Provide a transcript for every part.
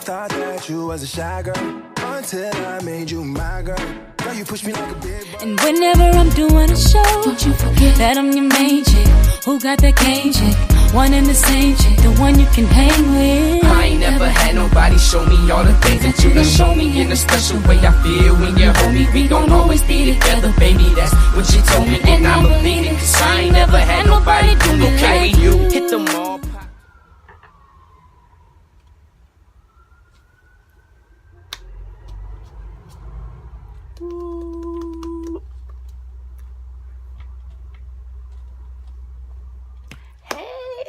thought that you was a shy girl until I made you my girl. Girl, you push me like a big boy. And whenever I'm doing a show, don't you forget that I'm your main chick. Who got that cane chick? One and the same chick, the one you can hang with. I ain't never had nobody show me all the things that you done show me. In a special way I feel when you hold me. We gon' always be together, baby, that's what you told me. And I believe it, cause I ain't never had nobody do me like you. Hit them all.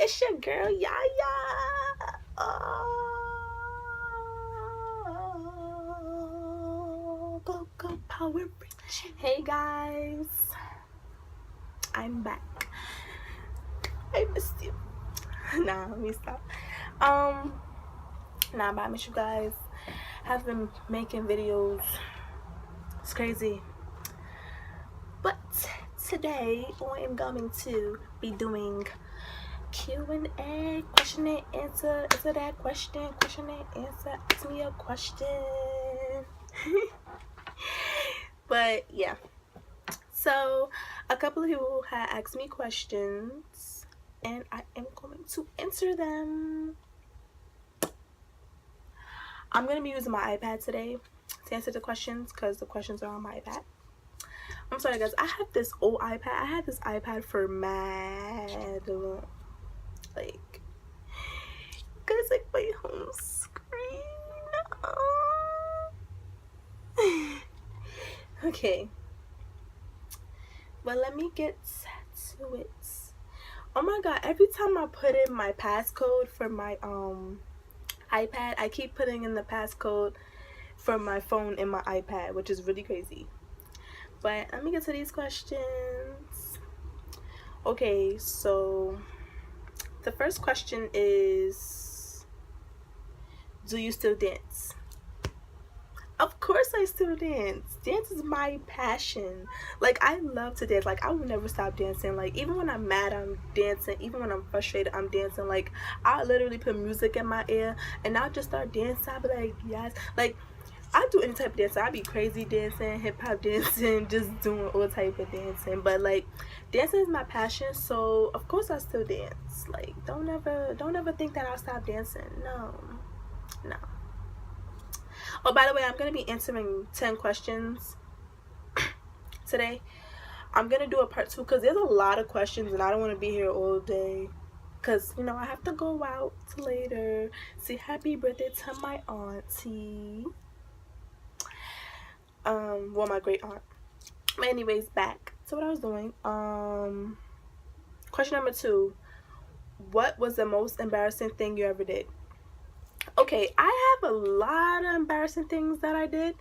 It's your girl Yaya. Go Power Rich. Hey guys, I'm back. I missed you. Nah, let me stop. But I miss you guys. Have been making videos. It's crazy. But today I am going to be doing Q&A, question and answer. Answer that question and answer. Ask me a question. But yeah, so a couple of people had asked me questions and I am going to answer them. I'm going to be using my iPad today to answer the questions because the questions are on my iPad. I'm sorry guys, I have this old iPad. I had this iPad for mad long. Like, guys, like my home screen. Okay, but let me get to it. Oh my god, every time I put in my passcode for my iPad, I keep putting in the passcode for my phone in my iPad, which is really crazy. But let me get to these questions. Okay, so the first question is, do you still dance? Of course I still dance. Dance is my passion. Like, I love to dance. Like, I will never stop dancing. Like, even when I'm mad, I'm dancing. Even when I'm frustrated, I'm dancing. Like, I literally put music in my ear and I'll just start dancing. I'll be like, yes. Like, I do any type of dancing. I be crazy dancing, hip-hop dancing, just doing all type of dancing. But like, dancing is my passion, so of course I still dance. Like, don't ever think that I'll stop dancing. No. Oh, by the way, I'm gonna be answering 10 questions today. I'm gonna do a part 2 because there's a lot of questions and I don't want to be here all day. Because, you know, I have to go out later. Say happy birthday to my auntie. Well, my great aunt. But anyways, back to what I was doing. Question number 2. What was the most embarrassing thing you ever did? Okay, I have a lot of embarrassing things that I did,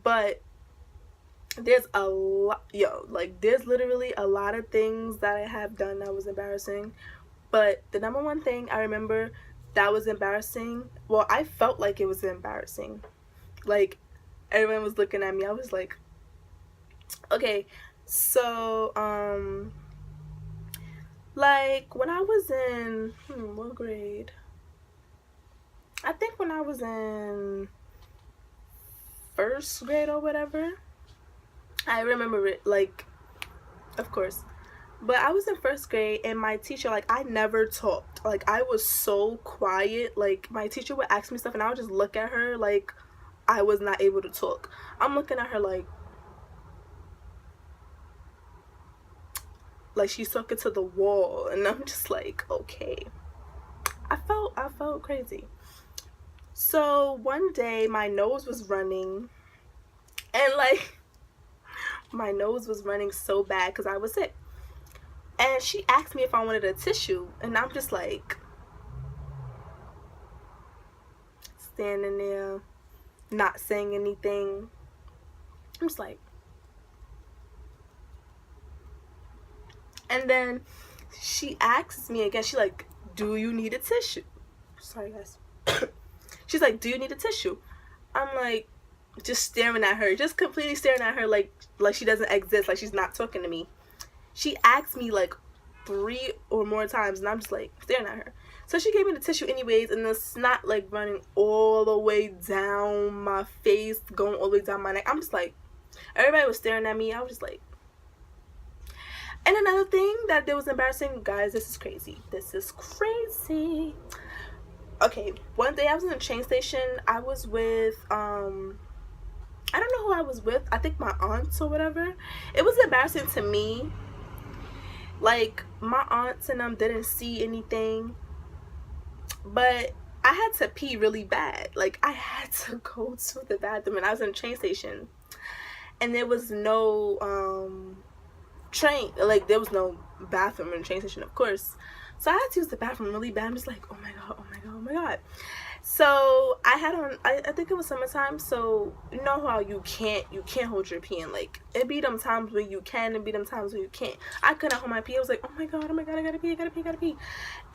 but there's a lot, there's literally a lot of things that I have done that was embarrassing. But the number one thing I remember that was embarrassing, well, I felt like it was embarrassing. Like, everyone was looking at me. I was like, okay, so, like, when I was in, what grade? I think when I was in 1st grade or whatever. I remember it, like, of course. But I was in 1st grade and my teacher, like, I never talked. Like, I was so quiet. Like, my teacher would ask me stuff and I would just look at her like I was not able to talk. I'm looking at her like she's talking to the wall, and I'm just like, okay. I felt crazy. So one day my nose was running, and like my nose was running so bad because I was sick. And she asked me if I wanted a tissue, and I'm just like standing there, not saying anything. I'm just like, and then she asks me again. She's like, do you need a tissue? Sorry guys. She's like, do you need a tissue? I'm like, just staring at her, just completely staring at her like she doesn't exist, like she's not talking to me. She asked me like 3 or more times, and I'm just like staring at her. So she gave me the tissue anyways, and the snot like running all the way down my face, going all the way down my neck. I'm just like, everybody was staring at me. I was just like. And another thing that was embarrassing, guys, this is crazy. Okay, one day I was in a train station. I was with I don't know who I was with. I think my aunts or whatever. It was embarrassing to me. Like, my aunts and them didn't see anything, but I had to pee really bad. Like, I had to go to the bathroom, and I was in a train station, and there was no train, like there was no bathroom in the train station, of course. So I had to use the bathroom really bad. I'm just like, oh my god, oh my god, oh my god. So I had on, I think it was summertime, so you know how you can't hold your pee in. Like, it be them times where you can, and be them times where you can't. I couldn't hold my pee. I was like, oh my god, I gotta pee.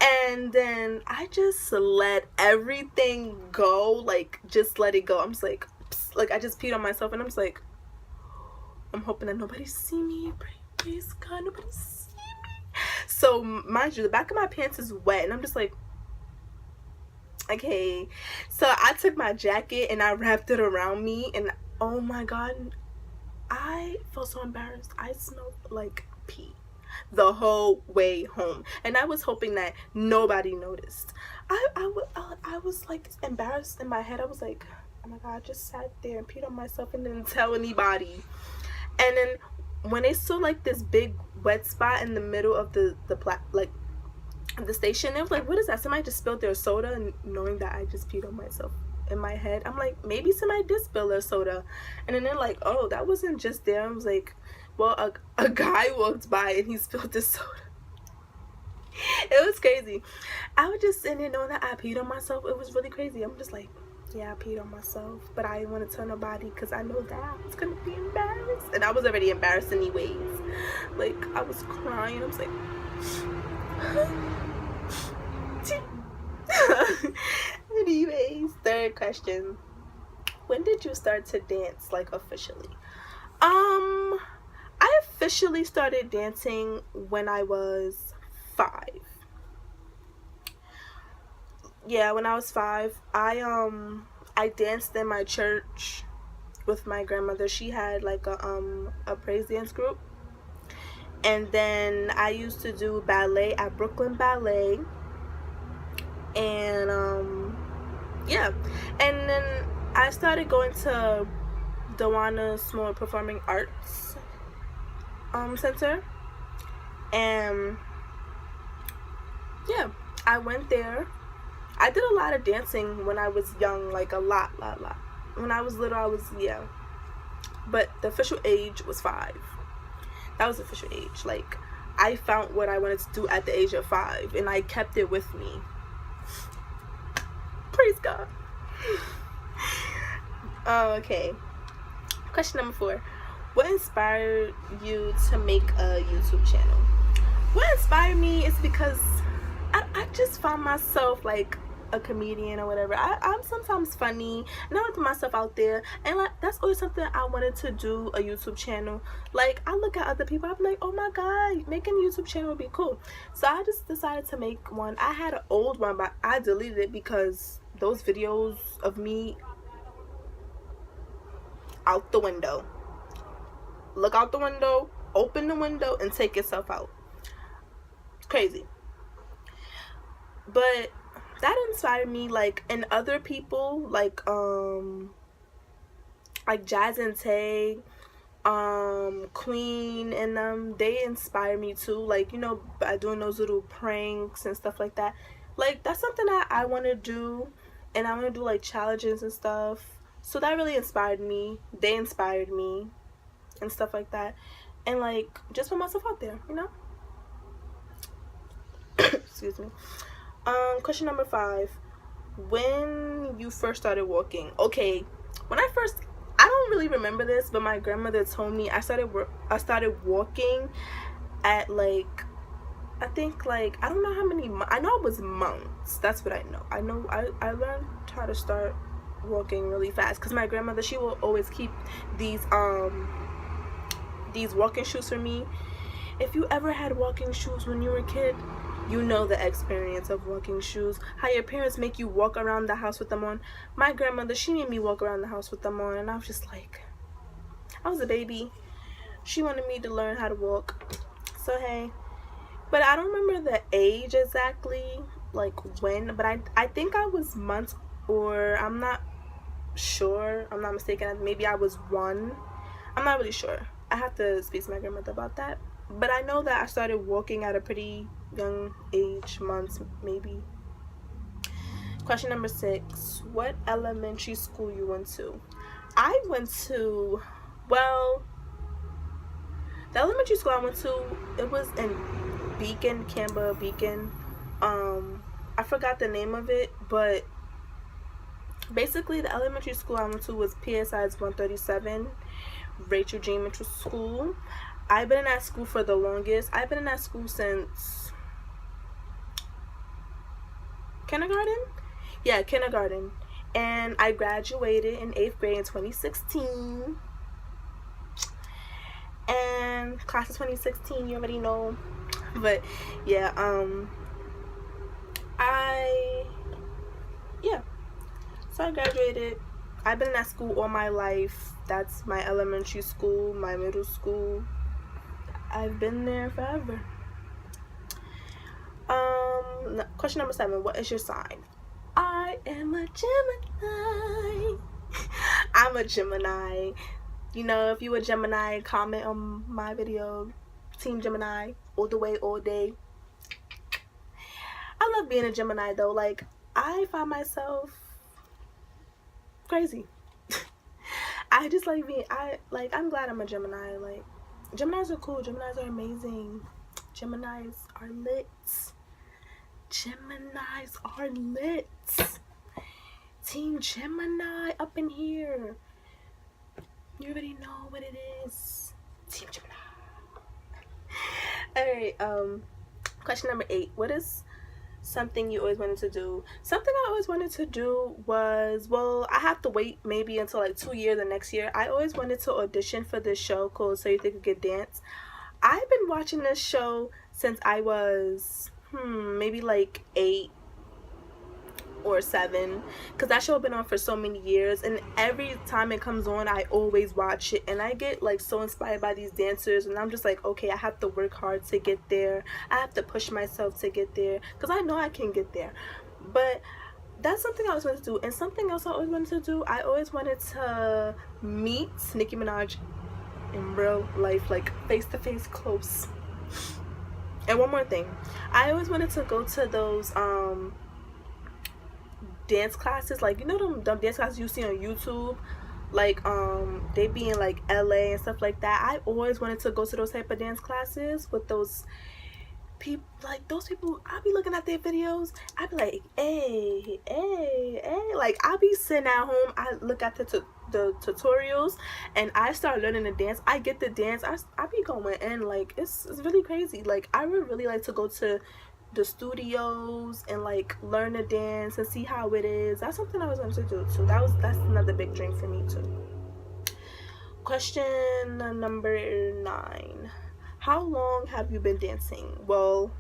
And then I just let everything go, like, just let it go. I'm just like, psst, like, I just peed on myself, and I'm just like, I'm hoping that nobody see me. Please God, nobody see me. So mind you, the back of my pants is wet, and I'm just like, okay. So I took my jacket and I wrapped it around me, and oh my god, I felt so embarrassed. I smelled like pee the whole way home, and I was hoping that nobody noticed. I was like embarrassed in my head. I was like, oh my god, I just sat there and peed on myself and didn't tell anybody. And then when they saw like this big wet spot in the middle of the station, they was like, what is that? Somebody just spilled their soda. And knowing that I just peed on myself, in my head, I'm like, maybe somebody did spill their soda. And then they're like, oh, that wasn't just there. I was like, well, a guy walked by and he spilled his soda. It was crazy. I was just sitting there knowing that I peed on myself. It was really crazy. I'm just like, yeah, I peed on myself, but I didn't want to tell nobody because I know that I was gonna be embarrassed, and I was already embarrassed anyways. Like, I was crying. I was like, anyways, third question: when did you start to dance, like, officially? I officially started dancing when I was 5. Yeah, when I was 5, I danced in my church with my grandmother. She had like a praise dance group, and then I used to do ballet at Brooklyn Ballet, and yeah, and then I started going to Dewana Small Performing Arts Center, and yeah, I went there. I did a lot of dancing when I was young, like a lot. When I was little, yeah. But the official age was 5. That was the official age. Like, I found what I wanted to do at the age of 5, and I kept it with me. Praise God. Okay. Question number 4. What inspired you to make a YouTube channel? What inspired me is because I just found myself like a comedian or whatever. I'm sometimes funny, and I put myself out there, and like, that's always something I wanted to do, a YouTube channel. Like, I look at other people, I'm like, oh my god, making a YouTube channel would be cool. So I just decided to make one. I had an old one, but I deleted it because those videos of me out the window. Look out the window, open the window, and take yourself out. It's crazy. But that inspired me, like, and other people, like Jazz and Tay, Queen, and they inspire me too, like, you know, by doing those little pranks and stuff like that. Like, that's something that I want to do, and I want to do like challenges and stuff. So that really inspired me. They inspired me and stuff like that, and like, just put myself out there, you know. Excuse me. Question number 5. When you first started walking? Okay, when I don't really remember this, but my grandmother told me I started walking at like, I think like, I don't know how many, I know it was months. That's what I know. I learned how to start walking really fast because my grandmother, she will always keep these walking shoes for me, If you ever had walking shoes when you were a kid, you know the experience of walking shoes. How your parents make you walk around the house with them on. My grandmother, she made me walk around the house with them on, and I was just like, I was a baby. She wanted me to learn how to walk. So hey. But I don't remember the age exactly, like when, but I think I was months, or I'm not sure, I'm not mistaken, maybe I was 1. I'm not really sure. I have to speak to my grandmother about that. But I know that I started walking at a pretty young age, months maybe. Question number 6. What elementary school you went to? I went to, well, the elementary school I went to, it was in Beacon, Canberra, Beacon. I forgot the name of it, but basically the elementary school I went to was PSI's 137, Rachel J. Mitchell School. I've been in that school for the longest. I've been in that school since kindergarten? Yeah, kindergarten. And I graduated in 8th grade in 2016. And class of 2016, you already know. But yeah, so I graduated. I've been in that school all my life. That's my elementary school, my middle school. I've been there forever. Question number 7. What is your sign? I am a Gemini. I'm a Gemini. You know, if you a Gemini, comment on my video. Team Gemini, all the way, all day. I love being a Gemini though. Like, I find myself crazy. I just like being, I'm glad I'm a Gemini. Like, Geminis are cool. Geminis are amazing. Geminis are lit. Geminis are lit. Team Gemini up in here. You already know what it is. Team Gemini. Alright, question number 8. What is something you always wanted to do? Something I always wanted to do was, well, I have to wait maybe until like 2 years or next year. I always wanted to audition for this show called So You Think You Could Dance. I've been watching this show since I was maybe like 8 or 7, because that show has been on for so many years, and every time it comes on I always watch it, and I get like so inspired by these dancers, and I'm just like, okay, I have to work hard to get there. I have to push myself to get there, because I know I can get there. But that's something I always wanted to do. And something else I always wanted to do, I always wanted to meet Nicki Minaj in real life, like face to face, close. And one more thing, I always wanted to go to those dance classes, like, you know, them dance classes you see on YouTube, like they be in like LA and stuff like that. I always wanted to go to those type of dance classes with those people. Like, those people, I be looking at their videos, I be like, hey, like, I be sitting at home, I look at the tutorials, and I start learning to dance. I get the dance, I be going in, like, it's really crazy. Like, I would really like to go to the studios and like learn to dance and see how it is. That's something I was going to do too. That's another big dream for me too. Question number 9. How long have you been dancing? Well,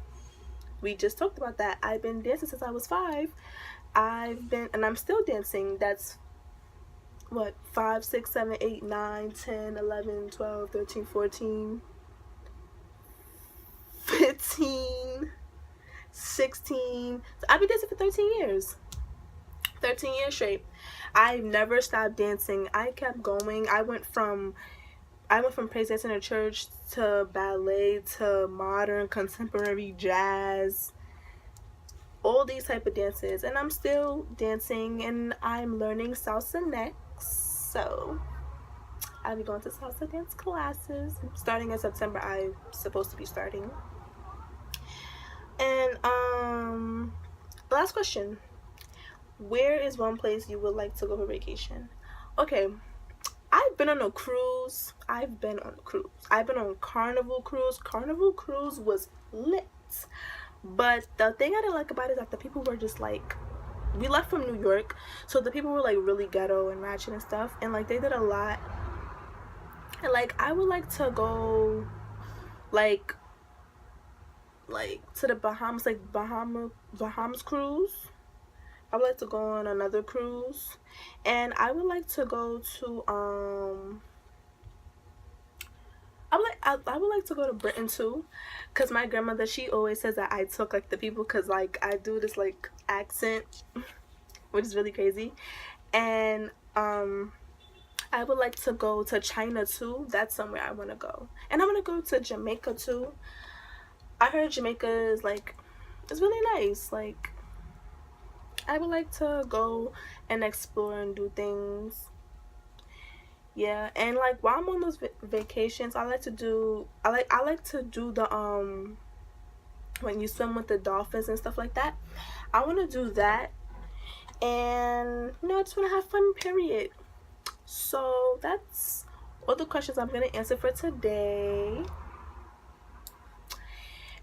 we just talked about that. I've been dancing since I was 5. And I'm still dancing. That's what, 5, 6, 7, 8, 9, 10, 11, 12, 13, 14, 15, 16. So I've been dancing for 13 years. 13 years straight. I've never stopped dancing. I kept going. I went from praise dancing in church to ballet to modern, contemporary, jazz, all these type of dances, and I'm still dancing, and I'm learning salsa next. So I'll be going to salsa dance classes starting in September. I'm supposed to be starting. And last question. Where is one place you would like to go for vacation? Okay, I've been on a cruise. I've been on Carnival Cruise. Carnival Cruise was lit. But the thing I didn't like about it is that the people were just like, we left from New York, so the people were like really ghetto and ratchet and stuff, and like they did a lot. And like, I would like to go like like to the Bahamas, like Bahamas cruise. I would like to go on another cruise, and I would like to go to I would like to go to Britain too, cause my grandmother, she always says that I talk like the people, cause like I do this like accent, which is really crazy. And I would like to go to China too. That's somewhere I want to go, and I want to go to Jamaica too. I heard Jamaica is like, it's really nice. Like, I would like to go and explore and do things. Yeah, and like while I'm on those vacations, I like to do the when you swim with the dolphins and stuff like that. I want to do that, and I just want to have fun, period. So that's all the questions I'm gonna answer for today.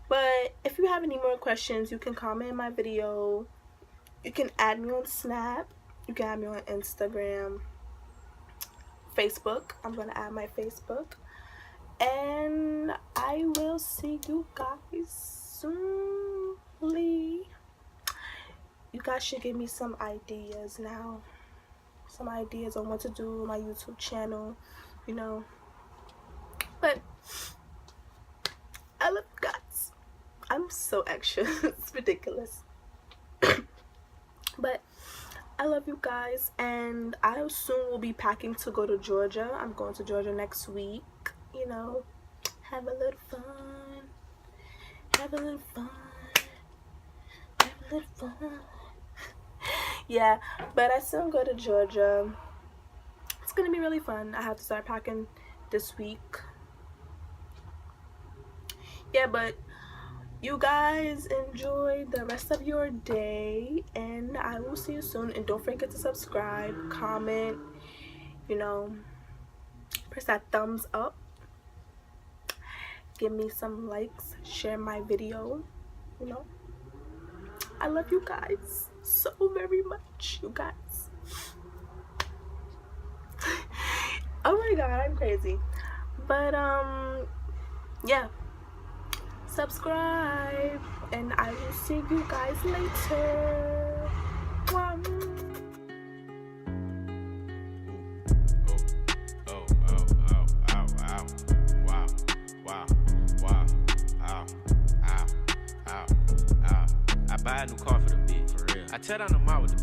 But if you have any more questions, you can comment in my video. You can add me on Snap. You can add me on Instagram, Facebook. I'm gonna add my Facebook, and I will see you guys soonly. You guys should give me some ideas now, some ideas on what to do on my YouTube channel, but I love you guys. I'm so extra. It's ridiculous. But I love you guys, and I soon will be packing to go to Georgia. I'm going to Georgia next week. Have a little fun. Have a little fun. Have a little fun. Yeah, but I still go to Georgia. It's gonna be really fun. I have to start packing this week. Yeah, but you guys enjoy the rest of your day, and I will see you soon. And don't forget to subscribe, comment, press that thumbs up, give me some likes, share my video. I love you guys so very much, you guys. Oh my god, I'm crazy. But yeah, subscribe, and I will see you guys later. Wow. I buy a new car for the bitch. For real. I tell down the mile with the